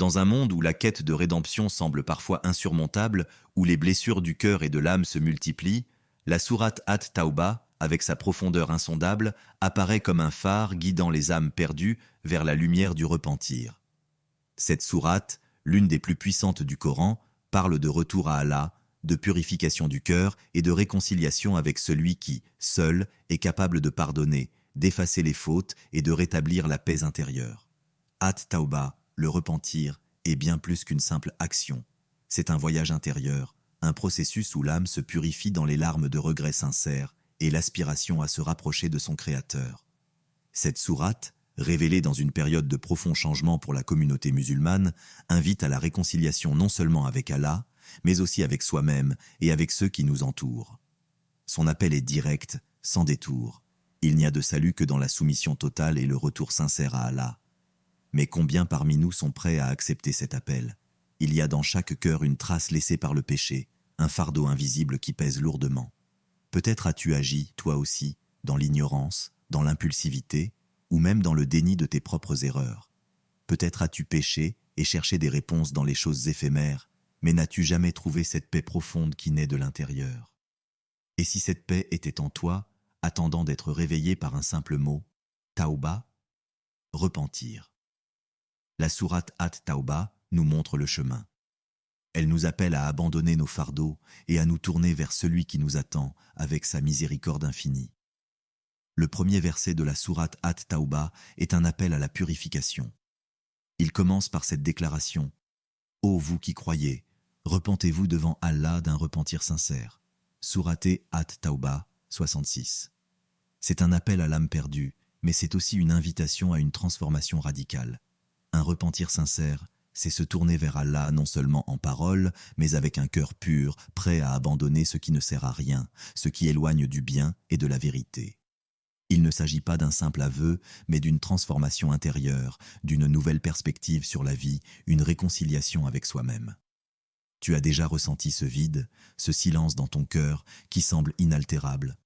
Dans un monde où la quête de rédemption semble parfois insurmontable, où les blessures du cœur et de l'âme se multiplient, la sourate At-Tawbah, avec sa profondeur insondable, apparaît comme un phare guidant les âmes perdues vers la lumière du repentir. Cette sourate, l'une des plus puissantes du Coran, parle de retour à Allah, de purification du cœur et de réconciliation avec celui qui, seul, est capable de pardonner, d'effacer les fautes et de rétablir la paix intérieure. At-Tawbah, le repentir, est bien plus qu'une simple action. C'est un voyage intérieur, un processus où l'âme se purifie dans les larmes de regrets sincères et l'aspiration à se rapprocher de son Créateur. Cette sourate, révélée dans une période de profond changement pour la communauté musulmane, invite à la réconciliation non seulement avec Allah, mais aussi avec soi-même et avec ceux qui nous entourent. Son appel est direct, sans détour. Il n'y a de salut que dans la soumission totale et le retour sincère à Allah. Mais combien parmi nous sont prêts à accepter cet appel? Il y a dans chaque cœur une trace laissée par le péché, un fardeau invisible qui pèse lourdement. Peut-être as-tu agi, toi aussi, dans l'ignorance, dans l'impulsivité, ou même dans le déni de tes propres erreurs. Peut-être as-tu péché et cherché des réponses dans les choses éphémères, mais n'as-tu jamais trouvé cette paix profonde qui naît de l'intérieur? Et si cette paix était en toi, attendant d'être réveillée par un simple mot, Tawbah, repentir. La sourate At-Tawbah nous montre le chemin. Elle nous appelle à abandonner nos fardeaux et à nous tourner vers celui qui nous attend avec sa miséricorde infinie. Le premier verset de la sourate At-Tawbah est un appel à la purification. Il commence par cette déclaration: « Ô vous qui croyez, repentez-vous devant Allah d'un repentir sincère. » Sourate At-Tawbah 66. C'est un appel à l'âme perdue, mais c'est aussi une invitation à une transformation radicale. Un repentir sincère, c'est se tourner vers Allah non seulement en parole, mais avec un cœur pur, prêt à abandonner ce qui ne sert à rien, ce qui éloigne du bien et de la vérité. Il ne s'agit pas d'un simple aveu, mais d'une transformation intérieure, d'une nouvelle perspective sur la vie, une réconciliation avec soi-même. Tu as déjà ressenti ce vide, ce silence dans ton cœur qui semble inaltérable.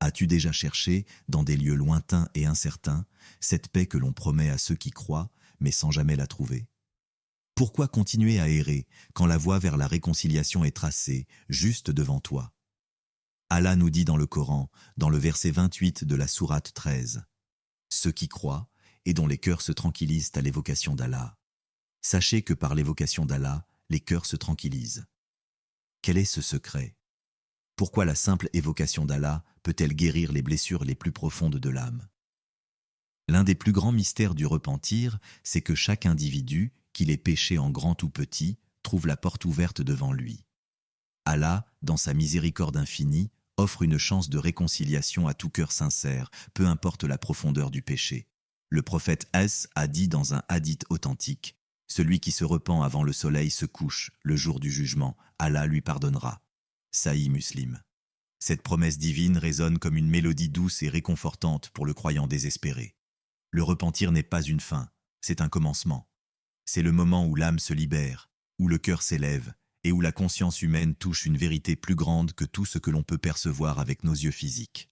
As-tu déjà cherché, dans des lieux lointains et incertains, cette paix que l'on promet à ceux qui croient, mais sans jamais la trouver? Pourquoi continuer à errer quand la voie vers la réconciliation est tracée, juste devant toi? Allah nous dit dans le Coran, dans le verset 28 de la sourate 13, « Ceux qui croient et dont les cœurs se tranquillisent à l'évocation d'Allah. Sachez que par l'évocation d'Allah, les cœurs se tranquillisent. » Quel est ce secret? Pourquoi la simple évocation d'Allah peut-elle guérir les blessures les plus profondes de l'âme? L'un des plus grands mystères du repentir, c'est que chaque individu, qu'il ait péché en grand ou petit, trouve la porte ouverte devant lui. Allah, dans sa miséricorde infinie, offre une chance de réconciliation à tout cœur sincère, peu importe la profondeur du péché. Le prophète S a dit dans un hadith authentique, « Celui qui se repent avant le soleil se couche, le jour du jugement, Allah lui pardonnera. » Sahih Muslim. Cette promesse divine résonne comme une mélodie douce et réconfortante pour le croyant désespéré. Le repentir n'est pas une fin, c'est un commencement. C'est le moment où l'âme se libère, où le cœur s'élève, et où la conscience humaine touche une vérité plus grande que tout ce que l'on peut percevoir avec nos yeux physiques.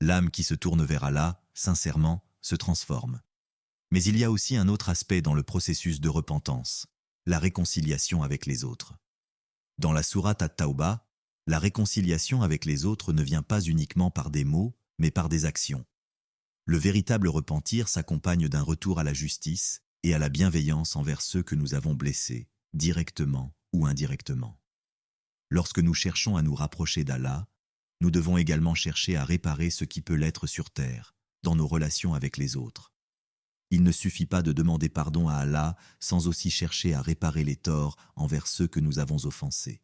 L'âme qui se tourne vers Allah, sincèrement, se transforme. Mais il y a aussi un autre aspect dans le processus de repentance, la réconciliation avec les autres. Dans la sourate At-Tawbah, la réconciliation avec les autres ne vient pas uniquement par des mots, mais par des actions. Le véritable repentir s'accompagne d'un retour à la justice et à la bienveillance envers ceux que nous avons blessés, directement ou indirectement. Lorsque nous cherchons à nous rapprocher d'Allah, nous devons également chercher à réparer ce qui peut l'être sur terre, dans nos relations avec les autres. Il ne suffit pas de demander pardon à Allah sans aussi chercher à réparer les torts envers ceux que nous avons offensés.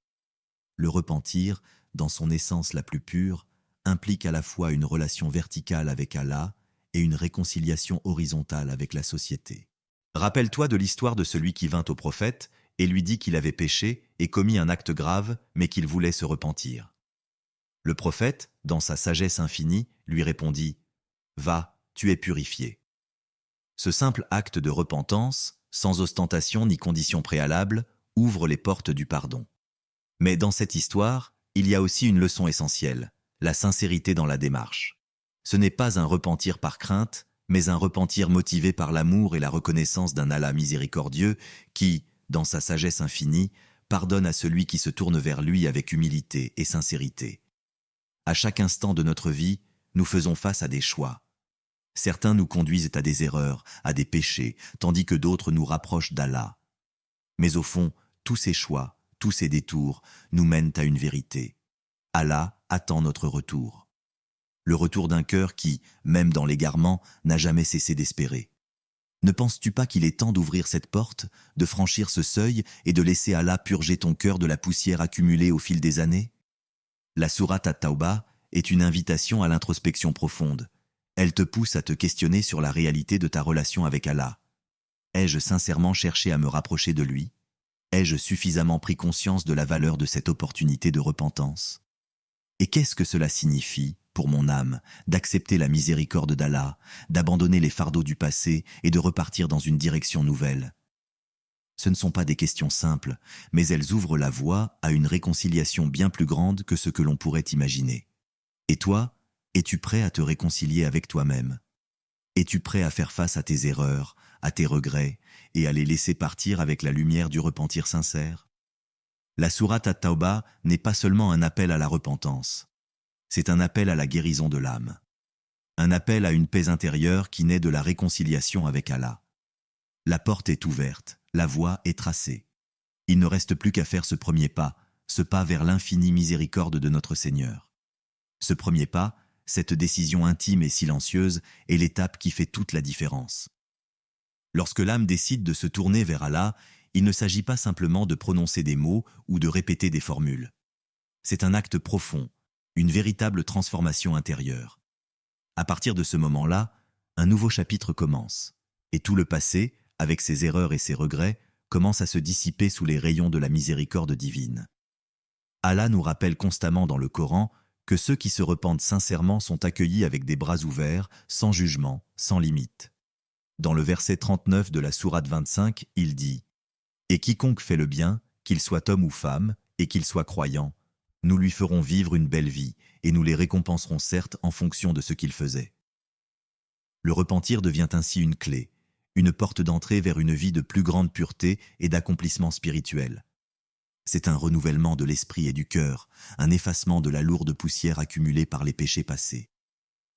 Le repentir, dans son essence la plus pure, implique à la fois une relation verticale avec Allah et une réconciliation horizontale avec la société. Rappelle-toi de l'histoire de celui qui vint au prophète et lui dit qu'il avait péché et commis un acte grave, mais qu'il voulait se repentir. Le prophète, dans sa sagesse infinie, lui répondit « Va, tu es purifié ». Ce simple acte de repentance, sans ostentation ni condition préalable, ouvre les portes du pardon. Mais dans cette histoire, il y a aussi une leçon essentielle, la sincérité dans la démarche. Ce n'est pas un repentir par crainte, mais un repentir motivé par l'amour et la reconnaissance d'un Allah miséricordieux qui, dans sa sagesse infinie, pardonne à celui qui se tourne vers lui avec humilité et sincérité. À chaque instant de notre vie, nous faisons face à des choix. Certains nous conduisent à des erreurs, à des péchés, tandis que d'autres nous rapprochent d'Allah. Mais au fond, tous ces choix, tous ces détours, nous mènent à une vérité. Allah attend notre retour. Le retour d'un cœur qui, même dans l'égarement, n'a jamais cessé d'espérer. Ne penses-tu pas qu'il est temps d'ouvrir cette porte, de franchir ce seuil et de laisser Allah purger ton cœur de la poussière accumulée au fil des années? La sourate At-Tawbah est une invitation à l'introspection profonde. Elle te pousse à te questionner sur la réalité de ta relation avec Allah. Ai-je sincèrement cherché à me rapprocher de lui? Ai-je suffisamment pris conscience de la valeur de cette opportunité de repentance? Et qu'est-ce que cela signifie, pour mon âme, d'accepter la miséricorde d'Allah, d'abandonner les fardeaux du passé et de repartir dans une direction nouvelle? Ce ne sont pas des questions simples, mais elles ouvrent la voie à une réconciliation bien plus grande que ce que l'on pourrait imaginer. Et toi, es-tu prêt à te réconcilier avec toi-même? Es-tu prêt à faire face à tes erreurs, à tes regrets, et à les laisser partir avec la lumière du repentir sincère? La sourate At-Tawbah n'est pas seulement un appel à la repentance. C'est un appel à la guérison de l'âme. Un appel à une paix intérieure qui naît de la réconciliation avec Allah. La porte est ouverte, la voie est tracée. Il ne reste plus qu'à faire ce premier pas, ce pas vers l'infinie miséricorde de notre Seigneur. Ce premier pas, cette décision intime et silencieuse, est l'étape qui fait toute la différence. Lorsque l'âme décide de se tourner vers Allah, il ne s'agit pas simplement de prononcer des mots ou de répéter des formules. C'est un acte profond, une véritable transformation intérieure. À partir de ce moment-là, un nouveau chapitre commence, et tout le passé, avec ses erreurs et ses regrets, commence à se dissiper sous les rayons de la miséricorde divine. Allah nous rappelle constamment dans le Coran que ceux qui se repentent sincèrement sont accueillis avec des bras ouverts, sans jugement, sans limite. Dans le verset 39 de la sourate 25, il dit « Et quiconque fait le bien, qu'il soit homme ou femme, et qu'il soit croyant, nous lui ferons vivre une belle vie, et nous les récompenserons certes en fonction de ce qu'il faisait. » Le repentir devient ainsi une clé, une porte d'entrée vers une vie de plus grande pureté et d'accomplissement spirituel. C'est un renouvellement de l'esprit et du cœur, un effacement de la lourde poussière accumulée par les péchés passés.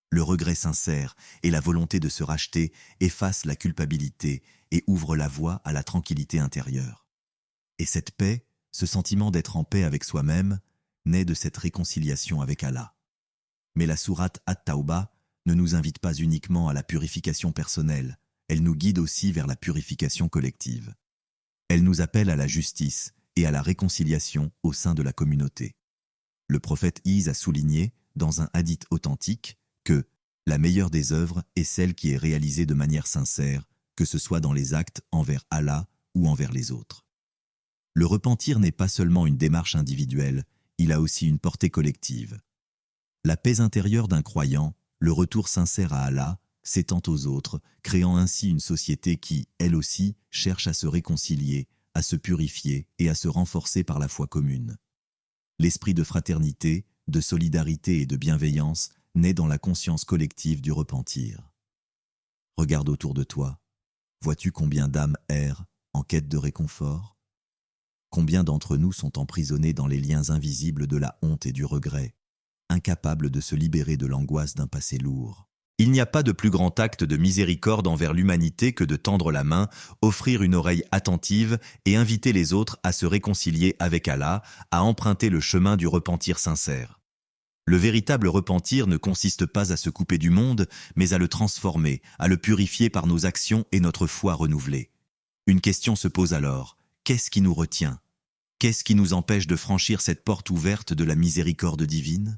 Le regret sincère et la volonté de se racheter effacent la culpabilité et ouvrent la voie à la tranquillité intérieure. Et cette paix, ce sentiment d'être en paix avec soi-même, naît de cette réconciliation avec Allah. Mais la sourate At-Tawbah ne nous invite pas uniquement à la purification personnelle, elle nous guide aussi vers la purification collective. Elle nous appelle à la justice et à la réconciliation au sein de la communauté. Le prophète Ise a souligné, dans un hadith authentique, que la meilleure des œuvres est celle qui est réalisée de manière sincère, que ce soit dans les actes envers Allah ou envers les autres. Le repentir n'est pas seulement une démarche individuelle, il a aussi une portée collective. La paix intérieure d'un croyant, le retour sincère à Allah, s'étend aux autres, créant ainsi une société qui, elle aussi, cherche à se réconcilier, à se purifier et à se renforcer par la foi commune. L'esprit de fraternité, de solidarité et de bienveillance naît dans la conscience collective du repentir. Regarde autour de toi. Vois-tu combien d'âmes errent en quête de réconfort? Combien d'entre nous sont emprisonnés dans les liens invisibles de la honte et du regret, incapables de se libérer de l'angoisse d'un passé lourd? Il n'y a pas de plus grand acte de miséricorde envers l'humanité que de tendre la main, offrir une oreille attentive et inviter les autres à se réconcilier avec Allah, à emprunter le chemin du repentir sincère. Le véritable repentir ne consiste pas à se couper du monde, mais à le transformer, à le purifier par nos actions et notre foi renouvelée. Une question se pose alors, qu'est-ce qui nous retient? Qu'est-ce qui nous empêche de franchir cette porte ouverte de la miséricorde divine?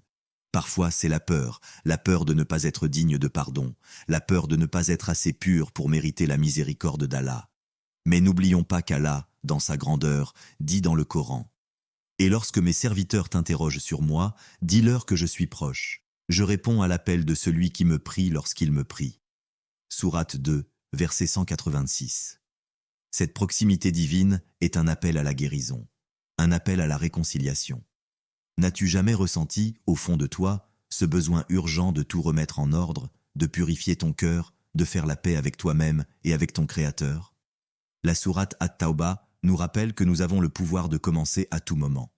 Parfois, c'est la peur de ne pas être digne de pardon, la peur de ne pas être assez pur pour mériter la miséricorde d'Allah. Mais n'oublions pas qu'Allah, dans sa grandeur, dit dans le Coran « Et lorsque mes serviteurs t'interrogent sur moi, dis-leur que je suis proche. Je réponds à l'appel de celui qui me prie lorsqu'il me prie. » Sourate 2, verset 186. Cette proximité divine est un appel à la guérison, un appel à la réconciliation. N'as-tu jamais ressenti, au fond de toi, ce besoin urgent de tout remettre en ordre, de purifier ton cœur, de faire la paix avec toi-même et avec ton Créateur. La sourate At-Tawbah nous rappelle que nous avons le pouvoir de commencer à tout moment.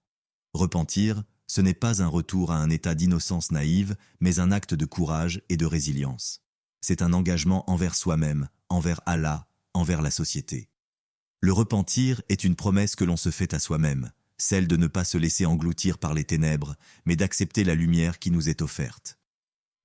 Repentir, ce n'est pas un retour à un état d'innocence naïve, mais un acte de courage et de résilience. C'est un engagement envers soi-même, envers Allah, envers la société. Le repentir est une promesse que l'on se fait à soi-même, celle de ne pas se laisser engloutir par les ténèbres, mais d'accepter la lumière qui nous est offerte.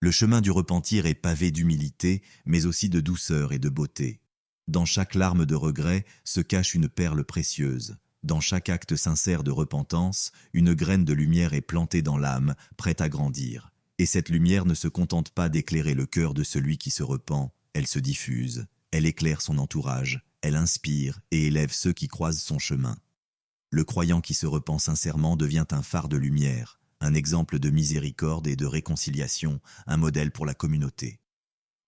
Le chemin du repentir est pavé d'humilité, mais aussi de douceur et de beauté. Dans chaque larme de regret se cache une perle précieuse. Dans chaque acte sincère de repentance, une graine de lumière est plantée dans l'âme, prête à grandir. Et cette lumière ne se contente pas d'éclairer le cœur de celui qui se repent, elle se diffuse, elle éclaire son entourage, elle inspire et élève ceux qui croisent son chemin. Le croyant qui se repent sincèrement devient un phare de lumière, un exemple de miséricorde et de réconciliation, un modèle pour la communauté.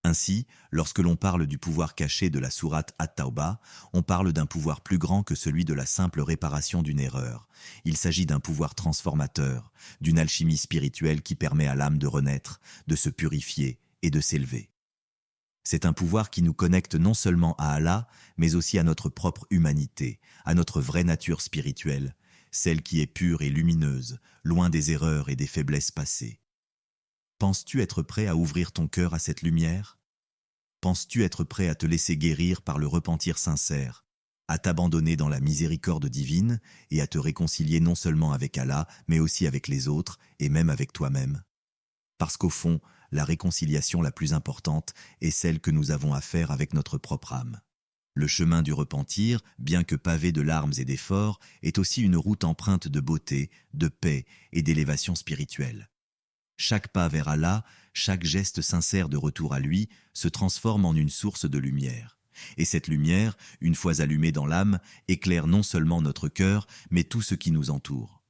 Ainsi, lorsque l'on parle du pouvoir caché de la sourate At-Tawbah, on parle d'un pouvoir plus grand que celui de la simple réparation d'une erreur. Il s'agit d'un pouvoir transformateur, d'une alchimie spirituelle qui permet à l'âme de renaître, de se purifier et de s'élever. C'est un pouvoir qui nous connecte non seulement à Allah, mais aussi à notre propre humanité, à notre vraie nature spirituelle, celle qui est pure et lumineuse, loin des erreurs et des faiblesses passées. Penses-tu être prêt à ouvrir ton cœur à cette lumière? Penses-tu être prêt à te laisser guérir par le repentir sincère, à t'abandonner dans la miséricorde divine et à te réconcilier non seulement avec Allah, mais aussi avec les autres et même avec toi-même? Parce qu'au fond, la réconciliation la plus importante est celle que nous avons à faire avec notre propre âme. Le chemin du repentir, bien que pavé de larmes et d'efforts, est aussi une route empreinte de beauté, de paix et d'élévation spirituelle. Chaque pas vers Allah, chaque geste sincère de retour à lui, se transforme en une source de lumière. Et cette lumière, une fois allumée dans l'âme, éclaire non seulement notre cœur, mais tout ce qui nous entoure.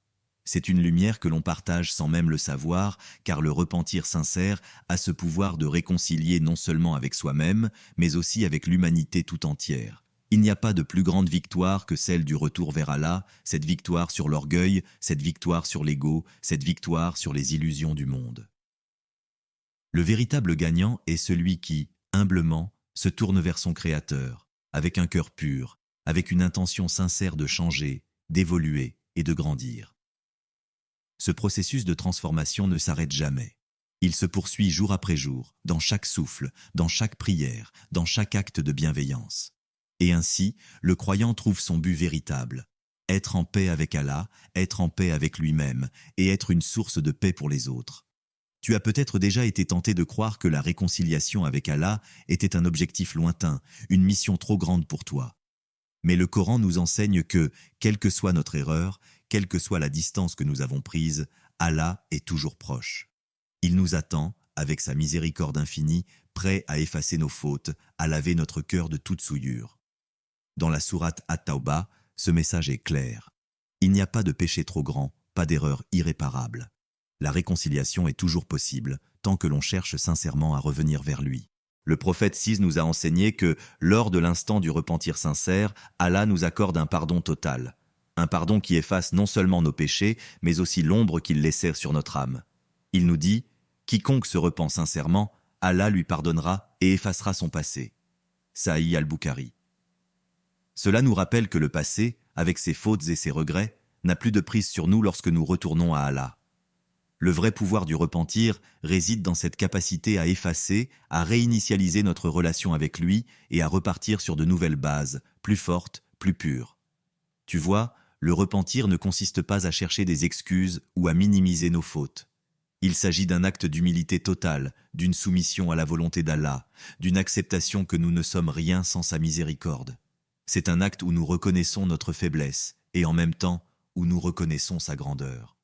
C'est une lumière que l'on partage sans même le savoir, car le repentir sincère a ce pouvoir de réconcilier non seulement avec soi-même, mais aussi avec l'humanité tout entière. Il n'y a pas de plus grande victoire que celle du retour vers Allah, cette victoire sur l'orgueil, cette victoire sur l'ego, cette victoire sur les illusions du monde. Le véritable gagnant est celui qui, humblement, se tourne vers son Créateur, avec un cœur pur, avec une intention sincère de changer, d'évoluer et de grandir. Ce processus de transformation ne s'arrête jamais. Il se poursuit jour après jour, dans chaque souffle, dans chaque prière, dans chaque acte de bienveillance. Et ainsi, le croyant trouve son but véritable, être en paix avec Allah, être en paix avec lui-même et être une source de paix pour les autres. Tu as peut-être déjà été tenté de croire que la réconciliation avec Allah était un objectif lointain, une mission trop grande pour toi. Mais le Coran nous enseigne que, quelle que soit notre erreur, quelle que soit la distance que nous avons prise, Allah est toujours proche. Il nous attend, avec sa miséricorde infinie, prêt à effacer nos fautes, à laver notre cœur de toute souillure. Dans la sourate At-Tawbah, ce message est clair. Il n'y a pas de péché trop grand, pas d'erreur irréparable. La réconciliation est toujours possible, tant que l'on cherche sincèrement à revenir vers lui. Le prophète 6 nous a enseigné que, lors de l'instant du repentir sincère, Allah nous accorde un pardon total. Un pardon qui efface non seulement nos péchés, mais aussi l'ombre qu'il laissait sur notre âme. Il nous dit « Quiconque se repent sincèrement, Allah lui pardonnera et effacera son passé. » Sahih al-Bukhari. Cela nous rappelle que le passé, avec ses fautes et ses regrets, n'a plus de prise sur nous lorsque nous retournons à Allah. Le vrai pouvoir du repentir réside dans cette capacité à effacer, à réinitialiser notre relation avec lui et à repartir sur de nouvelles bases, plus fortes, plus pures. Tu vois, le repentir ne consiste pas à chercher des excuses ou à minimiser nos fautes. Il s'agit d'un acte d'humilité totale, d'une soumission à la volonté d'Allah, d'une acceptation que nous ne sommes rien sans sa miséricorde. C'est un acte où nous reconnaissons notre faiblesse et en même temps où nous reconnaissons sa grandeur.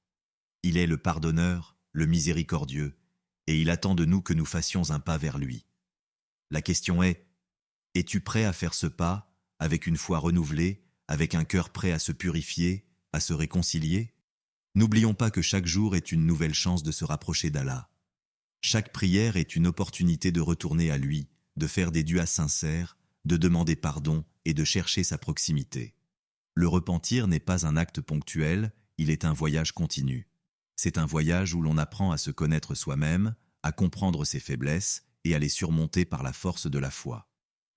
Il est le pardonneur, le miséricordieux, et il attend de nous que nous fassions un pas vers lui. La question est, es-tu prêt à faire ce pas, avec une foi renouvelée, avec un cœur prêt à se purifier, à se réconcilier? N'oublions pas que chaque jour est une nouvelle chance de se rapprocher d'Allah. Chaque prière est une opportunité de retourner à lui, de faire des duas sincères, de demander pardon et de chercher sa proximité. Le repentir n'est pas un acte ponctuel, il est un voyage continu. C'est un voyage où l'on apprend à se connaître soi-même, à comprendre ses faiblesses et à les surmonter par la force de la foi.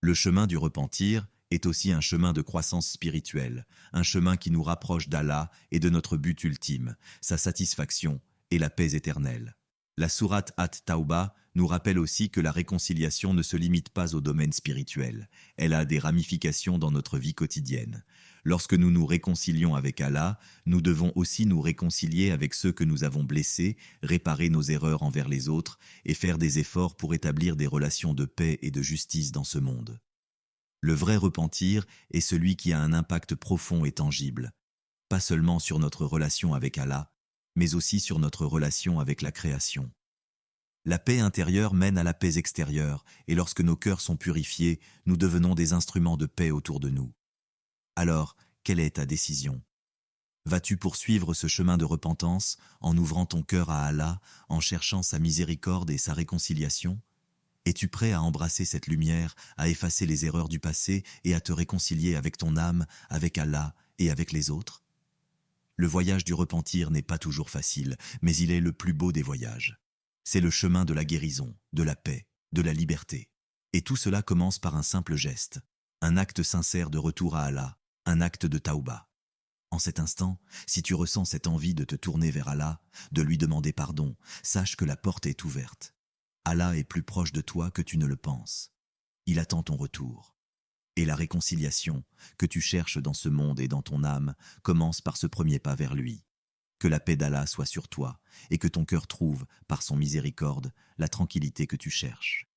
Le chemin du repentir est aussi un chemin de croissance spirituelle, un chemin qui nous rapproche d'Allah et de notre but ultime, sa satisfaction et la paix éternelle. La sourate At-Tawbah nous rappelle aussi que la réconciliation ne se limite pas au domaine spirituel, elle a des ramifications dans notre vie quotidienne. Lorsque nous nous réconcilions avec Allah, nous devons aussi nous réconcilier avec ceux que nous avons blessés, réparer nos erreurs envers les autres et faire des efforts pour établir des relations de paix et de justice dans ce monde. Le vrai repentir est celui qui a un impact profond et tangible, pas seulement sur notre relation avec Allah, mais aussi sur notre relation avec la création. La paix intérieure mène à la paix extérieure, et lorsque nos cœurs sont purifiés, nous devenons des instruments de paix autour de nous. Alors, quelle est ta décision? Vas-tu poursuivre ce chemin de repentance en ouvrant ton cœur à Allah, en cherchant sa miséricorde et sa réconciliation? Es-tu prêt à embrasser cette lumière, à effacer les erreurs du passé et à te réconcilier avec ton âme, avec Allah et avec les autres? Le voyage du repentir n'est pas toujours facile, mais il est le plus beau des voyages. C'est le chemin de la guérison, de la paix, de la liberté. Et tout cela commence par un simple geste, un acte sincère de retour à Allah, un acte de tauba. En cet instant, si tu ressens cette envie de te tourner vers Allah, de lui demander pardon, sache que la porte est ouverte. Allah est plus proche de toi que tu ne le penses. Il attend ton retour. Et la réconciliation que tu cherches dans ce monde et dans ton âme commence par ce premier pas vers lui. Que la paix d'Allah soit sur toi et que ton cœur trouve, par son miséricorde, la tranquillité que tu cherches.